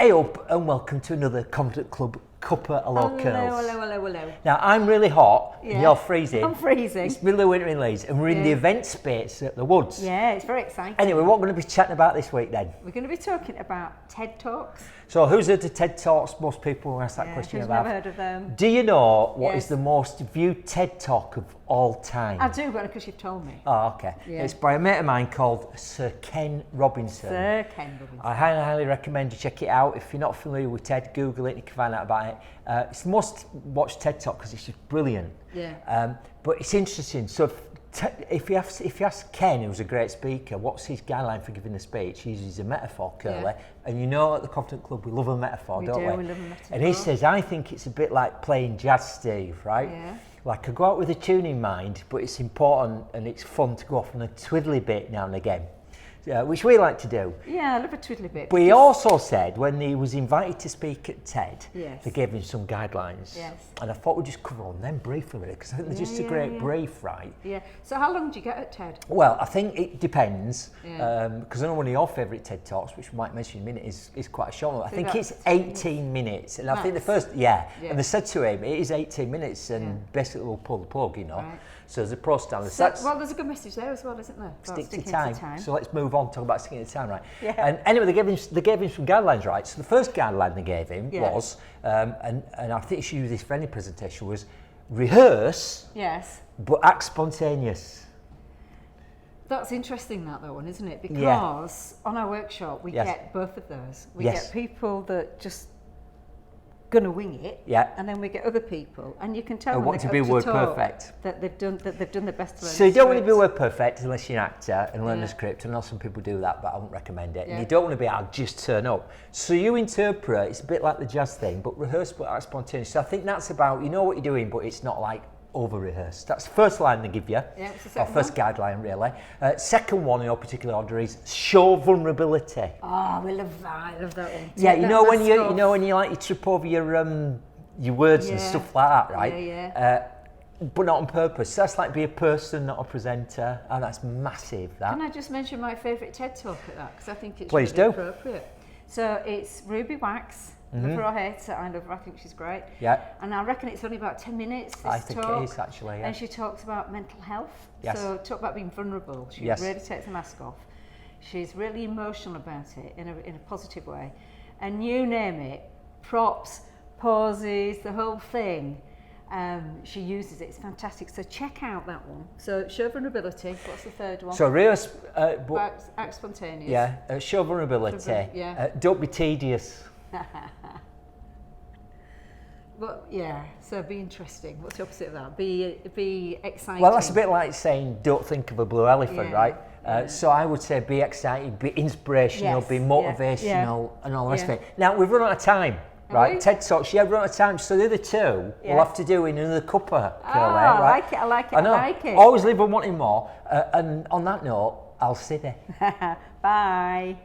Hey up and welcome to another Confident Club Cuppa Hello Curls. Hello. Now I'm really hot and you're freezing. I'm freezing. It's middle of winter in Leeds and we're in the event space at the Woods. Yeah, it's very exciting. Anyway, what we're going to be chatting about this week then? We're going to be talking about TED Talks. So who's heard of TED Talks? Most people will ask that question about. Never heard of them. Do you know what is the most viewed TED Talk of all time? I do, because you've told me. Oh, okay. Yeah. It's by a mate of mine called Sir Ken Robinson. Sir Ken Robinson. I highly recommend you check it out. If you're not familiar with TED, Google it and you can find out about it. It's the most watched TED Talk because it's just brilliant. Yeah. But it's interesting. So if you ask Ken, who's a great speaker, what's his guideline for giving a speech? He uses a metaphor, Curly. Yeah. And you know at the Confident Club we love a metaphor, don't we? We love a metaphor. And he says, I think it's a bit like playing jazz, Steve, right? Yeah. Like I go out with a tune in mind, but it's important and it's fun to go off on a twiddly bit now and again. Which we like to do. Yeah, I love a twiddly bit. But he also said when he was invited to speak at TED, they gave him some guidelines. Yes. And I thought we'd just cover on them briefly, because I think they're just a great brief, right? Yeah. So how long do you get at TED? Well, I think it depends, because I know one of your favourite TED Talks, which we might mention in a minute, is quite a short one. I think it's 18 minutes. And I think the first, and they said to him, it is 18 minutes, and basically we'll pull the plug, you know. Right. So there's a pro standard. So, well, there's a good message there as well, isn't there? Stick to time. So let's move on, talk about sticking to time, right? Yeah. And anyway, they gave him some guidelines, right? So the first guideline they gave him was, and I think you should use this for any presentation, was rehearse, but act spontaneous. That's interesting, that one, isn't it? Because on our workshop, we get both of those. We get people that just gonna wing it, and then we get other people, and you can tell when want to be word perfect that they've done the best. So you don't want to be word perfect unless you're an actor and learn the script. I know some people do that, but I wouldn't recommend it. And you don't want to be I'll just turn up. So you interpret. It's a bit like the jazz thing, but rehearse but act spontaneous. So I think that's about you know what you're doing, but it's not like over-rehearsed. That's the first line they give you, or first guideline really. Second one in your particular order is show vulnerability. Oh, we love that. I love that one. Yeah, you know when you like you trip over your words and stuff like that, right? Yeah. But not on purpose. So that's like be a person, not a presenter, and that's massive. That. Can I just mention my favourite TED Talk at that, because I think it's really appropriate. So it's Ruby Wax. Love her head, so I love her, I think she's great. Yeah. And I reckon it's only about 10 minutes, this I think talk. It is actually, And she talks about mental health. Yes. So talk about being vulnerable. She really takes the mask off. She's really emotional about it in a positive way. And you name it, props, pauses, the whole thing. She uses it, it's fantastic. So check out that one. So show vulnerability, what's the third one? So act spontaneous. Yeah, show vulnerability. Don't be tedious. But so be interesting. What's the opposite of that? Be exciting. Well, that's a bit like saying don't think of a blue elephant, right? So I would say be exciting, be inspirational, be motivational, and all the rest of it. Now we've run out of time, right? TED Talks, we've run out of time. So the other two we'll have to do in another Cuppa. I like it. Always leave them wanting more. And on that note, I'll see you. Bye.